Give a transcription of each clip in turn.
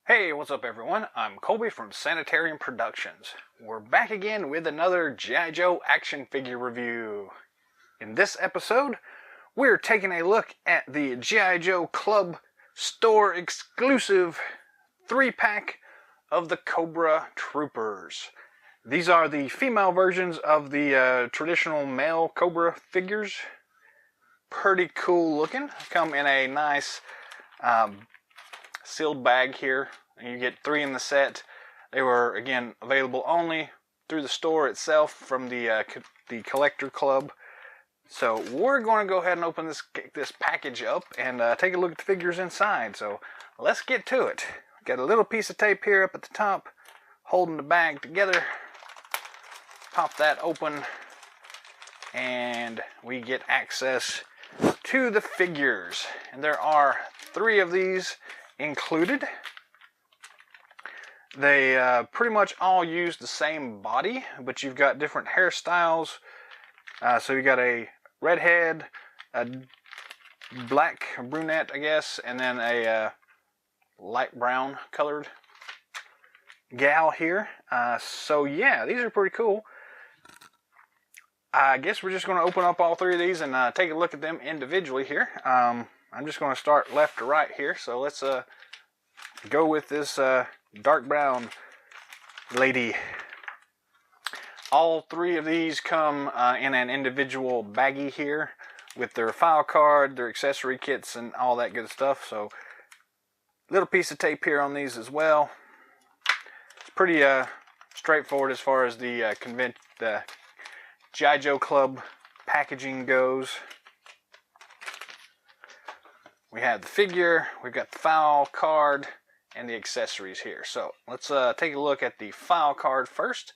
Hey, what's up everyone? I'm Colby from Sanitarium Productions. We're back again with another G.I. Joe action figure review. In this episode, we're taking a look at the G.I. Joe Club store exclusive 3-pack of the Cobra Troopers. These are the female versions of the traditional male Cobra figures. Pretty cool looking. Come in a nice sealed bag here. You get 3 in the set. They were again available only through the store itself from the collector club. So we're going to go ahead and open this package up and take a look at the figures inside. So let's get to it. Got a little piece of tape here up at the top holding the bag together. Pop that open and we get access to the figures. And there are 3 of these included. They pretty much all use the same body, but you've got different hairstyles. So you got a redhead, a black brunette, I guess, and then a light brown colored gal here. So yeah, these are pretty cool. I guess we're just going to open up all 3 of these and take a look at them individually here. I'm just going to start left to right here. So let's go with this dark brown lady. All 3 of these come in an individual baggie here with their file card, their accessory kits, and all that good stuff. So little piece of tape here on these as well. It's pretty straightforward as far as the G.I. Joe Club packaging goes. We have the figure, we've got the file card, and the accessories here. So let's take a look at the file card first.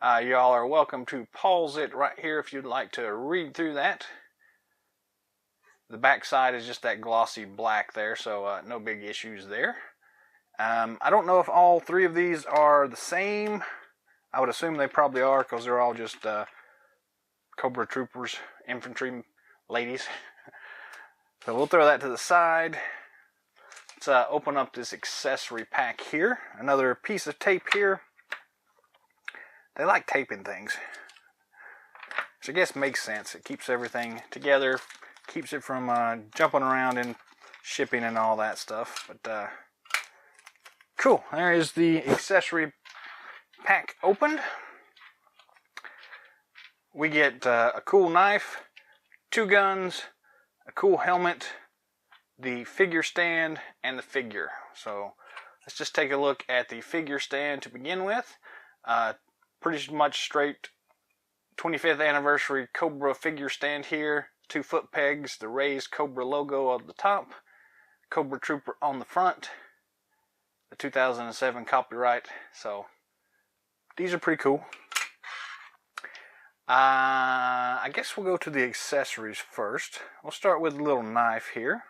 Y'all are welcome to pause it right here if you'd like to read through that. The back side is just that glossy black there, so no big issues there. I don't know if all 3 of these are the same. I would assume they probably are because they're all just Cobra Troopers, infantry ladies. So we'll throw that to the side. Let's open up this accessory pack here. Another piece of tape here. They like taping things, which I guess makes sense. It keeps everything together, keeps it from jumping around and shipping and all that stuff. But cool. There is the accessory pack opened. We get a cool knife, 2 guns, a cool helmet, the figure stand, and the figure. So let's just take a look at the figure stand to begin with. Pretty much straight 25th anniversary Cobra figure stand here. 2 foot pegs, the raised Cobra logo on the top, Cobra Trooper on the front, the 2007 copyright. So these are pretty cool. I guess we'll go to the accessories first. We'll start with a little knife here.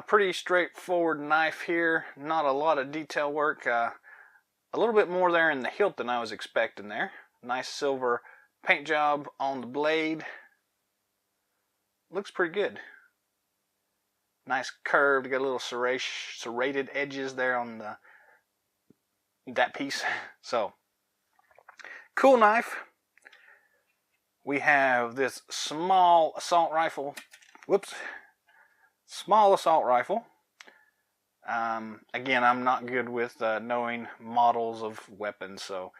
Pretty straightforward knife here. Not a lot of detail work. A little bit more there in the hilt than I was expecting there. Nice silver paint job on the blade. Looks pretty good. Nice curved. Got a little serrated edges there on that piece. So cool knife. We have this small assault rifle. Whoops. Small assault rifle. Again, I'm not good with knowing models of weapons, so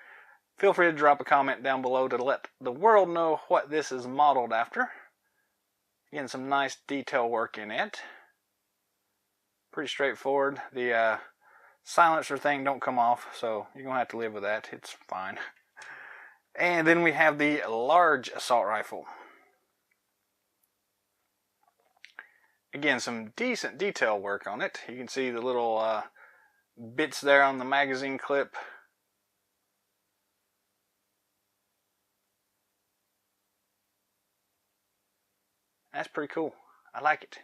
feel free to drop a comment down below to let the world know what this is modeled after. Again, some nice detail work in it. Pretty straightforward. The silencer thing don't come off, so you're going to have to live with that. It's fine. And then we have the large assault rifle. Again, some decent detail work on it. You can see the little bits there on the magazine clip. That's pretty cool. I like it.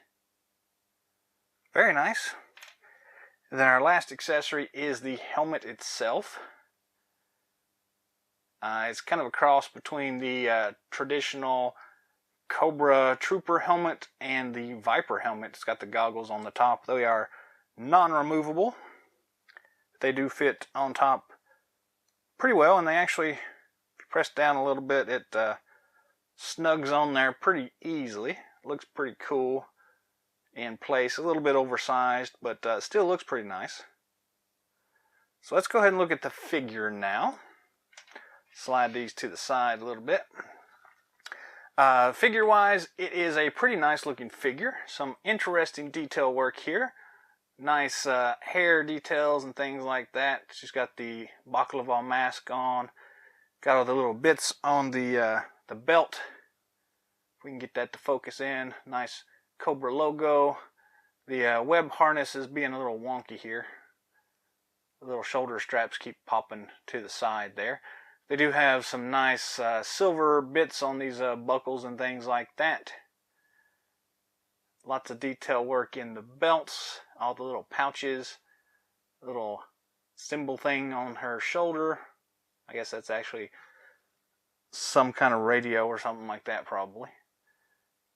Very nice. And then our last accessory is the helmet itself. It's kind of a cross between the traditional Cobra Trooper helmet and the Viper helmet. It's got the goggles on the top. They are non-removable. They do fit on top pretty well, and they actually, if you press down a little bit, it snugs on there pretty easily. Looks pretty cool in place. A little bit oversized, but still looks pretty nice. So let's go ahead and look at the figure now. Slide these to the side a little bit. Figure-wise, it is a pretty nice looking figure. Some interesting detail work here. Nice hair details and things like that. She's got the baklava mask on. Got all the little bits on the belt. If we can get that to focus in. Nice Cobra logo. The web harness is being a little wonky here. The little shoulder straps keep popping to the side there. They do have some nice silver bits on these buckles and things like that. Lots of detail work in the belts, all the little pouches, little symbol thing on her shoulder. I guess that's actually some kind of radio or something like that probably.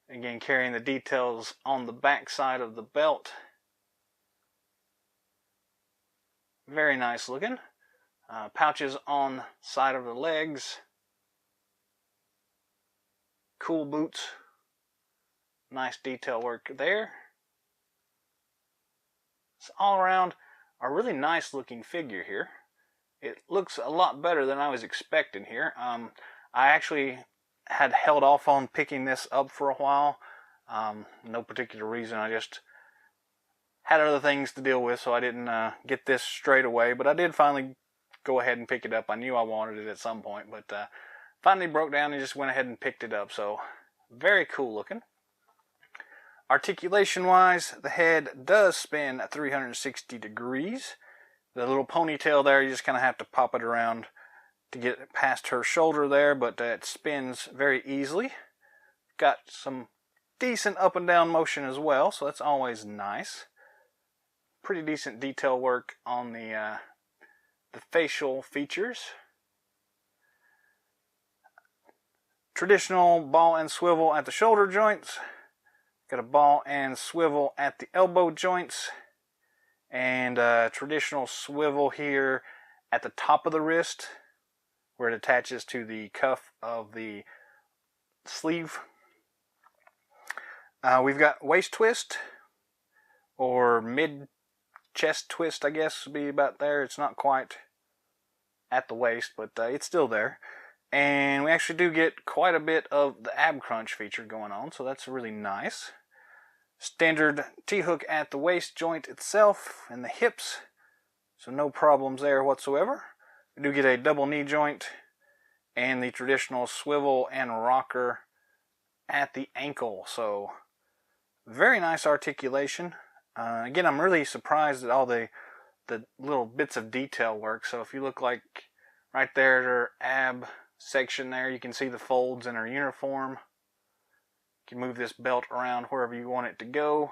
Again, carrying the details on the back side of the belt. Very nice looking. Pouches on side of the legs. Cool boots. Nice detail work there. It's all around a really nice looking figure here. It looks a lot better than I was expecting here. I actually had held off on picking this up for a while. No particular reason. I just had other things to deal with, so I didn't get this straight away. But I did finally go ahead and pick it up. I knew I wanted it at some point, but finally broke down and just went ahead and picked it up. So very cool looking. Articulation wise, the head does spin at 360 degrees. The little ponytail there, you just kind of have to pop it around to get it past her shoulder there, but it spins very easily. Got some decent up and down motion as well, so that's always nice. Pretty decent detail work on the facial features. Traditional ball and swivel at the shoulder joints. Got a ball and swivel at the elbow joints. And traditional swivel here at the top of the wrist, where it attaches to the cuff of the sleeve. We've got waist twist, or mid chest twist, I guess would be about there. It's not quite at the waist, but it's still there. And we actually do get quite a bit of the ab crunch feature going on, so that's really nice. Standard T-hook at the waist joint itself and the hips, so no problems there whatsoever. We do get a double knee joint and the traditional swivel and rocker at the ankle, so very nice articulation. Again, I'm really surprised at all the little bits of detail work. So if you look like right there at her ab section there, you can see the folds in her uniform. You can move this belt around wherever you want it to go.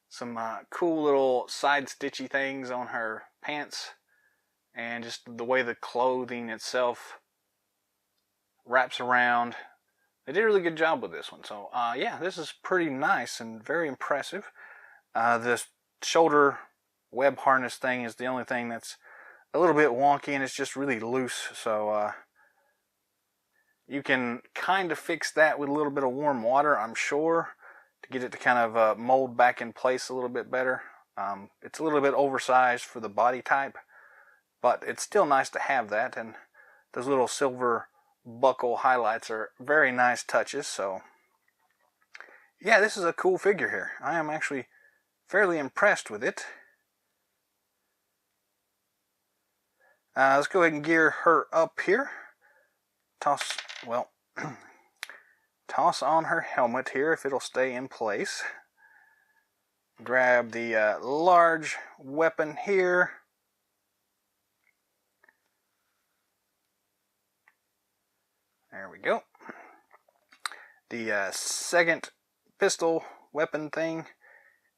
Some cool little side stitchy things on her pants, and just the way the clothing itself wraps around. They did a really good job with this one. So yeah, this is pretty nice and very impressive. This shoulder web harness thing is the only thing that's a little bit wonky, and it's just really loose. So you can kind of fix that with a little bit of warm water, I'm sure, to get it to kind of mold back in place a little bit better. It's a little bit oversized for the body type, but it's still nice to have that. And those little silver buckle highlights are very nice touches. So yeah, this is a cool figure here. I am actually fairly impressed with it. Let's go ahead and gear her up here. Toss on her helmet here if it'll stay in place. Grab the large weapon here. There we go. The second pistol weapon thing.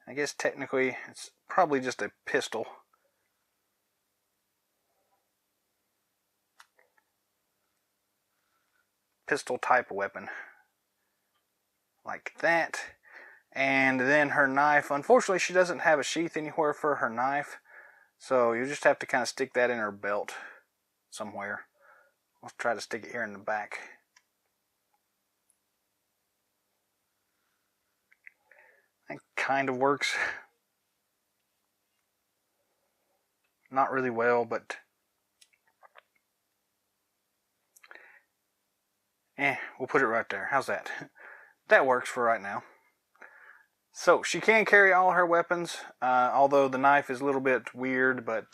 I guess technically it's probably just a pistol. Pistol type weapon. Like that. And then her knife. Unfortunately, she doesn't have a sheath anywhere for her knife. So you just have to kind of stick that in her belt somewhere. I'll try to stick it here in the back. That kind of works. Not really well, but we'll put it right there. How's that? That works for right now. So she can carry all her weapons, although the knife is a little bit weird, but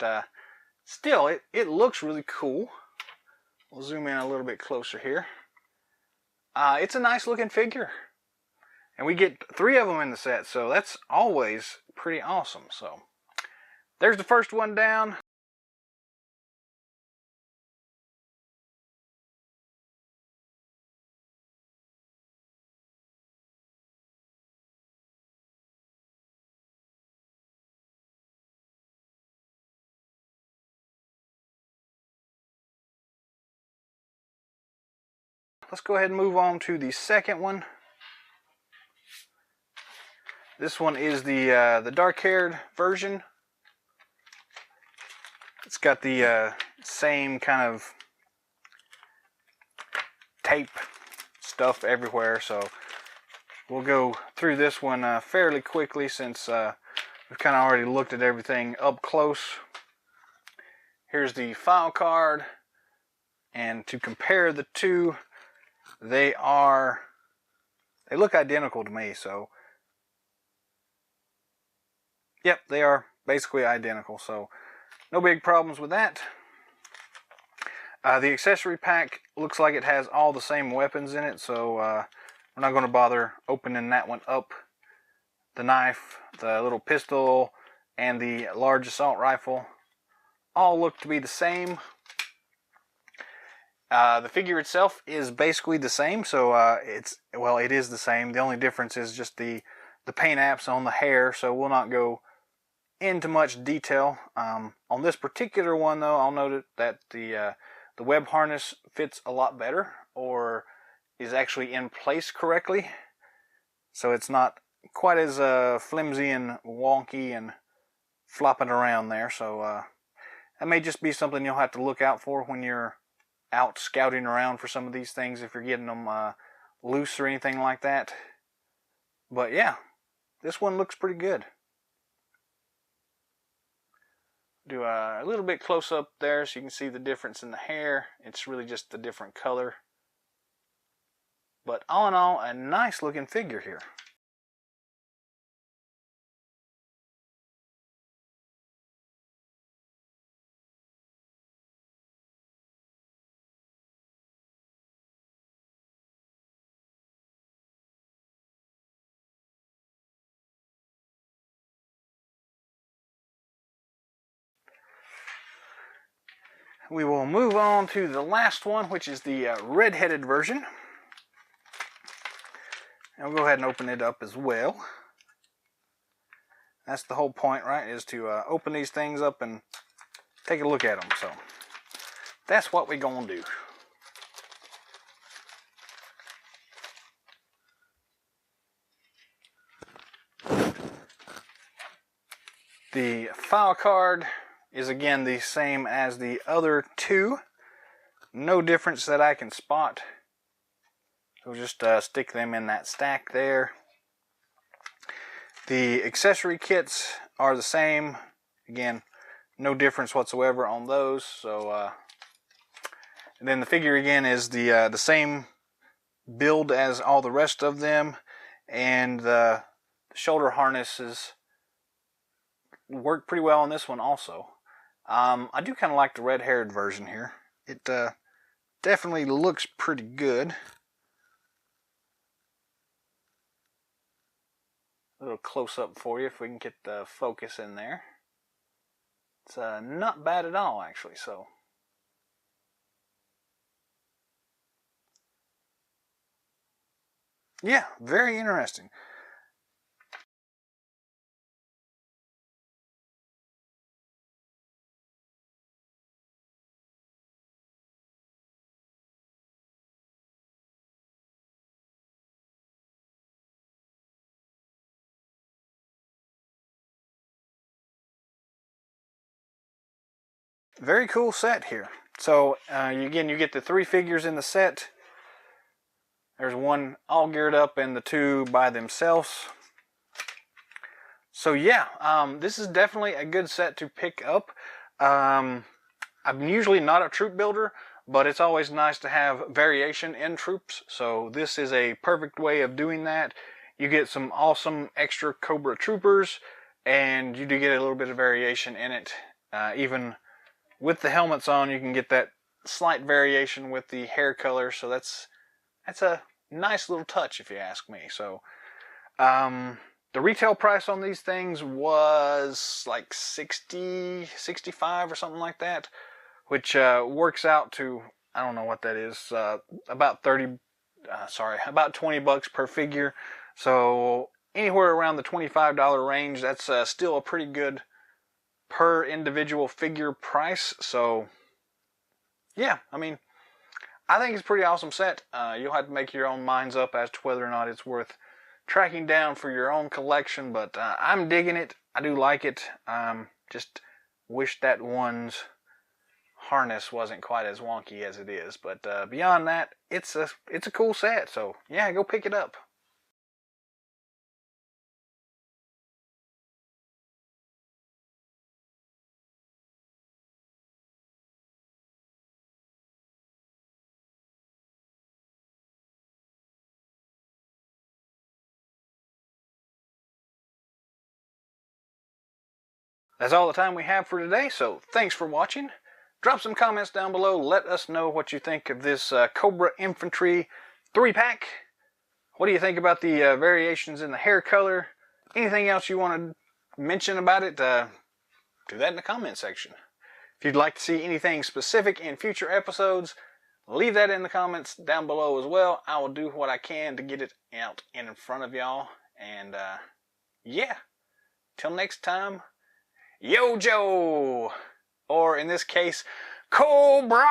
still, it looks really cool. We'll zoom in a little bit closer here. It's a nice looking figure. And we get 3 of them in the set, so that's always pretty awesome. So there's the first one down. Let's go ahead and move on to the second one. This one is the dark-haired version. It's got the same kind of tape stuff everywhere, so we'll go through this one fairly quickly since we've kind of already looked at everything up close. Here's the file card, and to compare the two, they look identical to me, so yep, they are basically identical, so no big problems with that. The accessory pack looks like it has all the same weapons in it, so we're not going to bother opening that one up. The knife, the little pistol, and the large assault rifle all look to be the same. The figure itself is basically the same, so it is the same. The only difference is just the paint apps on the hair, so we'll not go into much detail. On this particular one, though, I'll note that the web harness fits a lot better, or is actually in place correctly, so it's not quite as flimsy and wonky and flopping around there. So that may just be something you'll have to look out for when you're out scouting around for some of these things, if you're getting them loose or anything like that. But yeah, this one looks pretty good. Do a little bit close up there so you can see the difference in the hair. It's really just a different color. But all in all, a nice looking figure here. We will move on to the last one, which is the red-headed version. And we'll go ahead and open it up as well. That's the whole point, right? Is to open these things up and take a look at them. So that's what we're going to do. The file card is again the same as the other two. No difference that I can spot. So just stick them in that stack there. The accessory kits are the same. Again, no difference whatsoever on those. So, and then the figure again is the same build as all the rest of them, and the shoulder harnesses work pretty well on this one also. I do kind of like the red-haired version here. It definitely looks pretty good. A little close-up for you if we can get the focus in there. It's not bad at all, actually. So yeah, very interesting. very cool set here. So again, you get the 3 figures in the set. There's one all geared up and the 2 by themselves. So yeah, this is definitely a good set to pick up. I'm usually not a troop builder, but it's always nice to have variation in troops. So this is a perfect way of doing that. You get some awesome extra Cobra troopers, and you do get a little bit of variation in it. Even with the helmets on, you can get that slight variation with the hair color. So that's a nice little touch, if you ask me. So the retail price on these things was like 60, 65 or something like that, which works out to, I don't know what that is, about about $20 per figure. So anywhere around the $25 range, that's still a pretty good per individual figure price. So yeah, I mean, I think it's a pretty awesome set. You'll have to make your own minds up as to whether or not it's worth tracking down for your own collection, but I'm digging it. I do like it. Just wish that one's harness wasn't quite as wonky as it is, but beyond that, it's a cool set. So yeah, go pick it up. That's all the time we have for today, so thanks for watching. Drop some comments down below. Let us know what you think of this Cobra Infantry 3-pack. What do you think about the variations in the hair color? Anything else you want to mention about it, do that in the comment section. If you'd like to see anything specific in future episodes, leave that in the comments down below as well. I will do what I can to get it out in front of y'all. And yeah, till next time, Yo Joe! Or in this case, Cobra!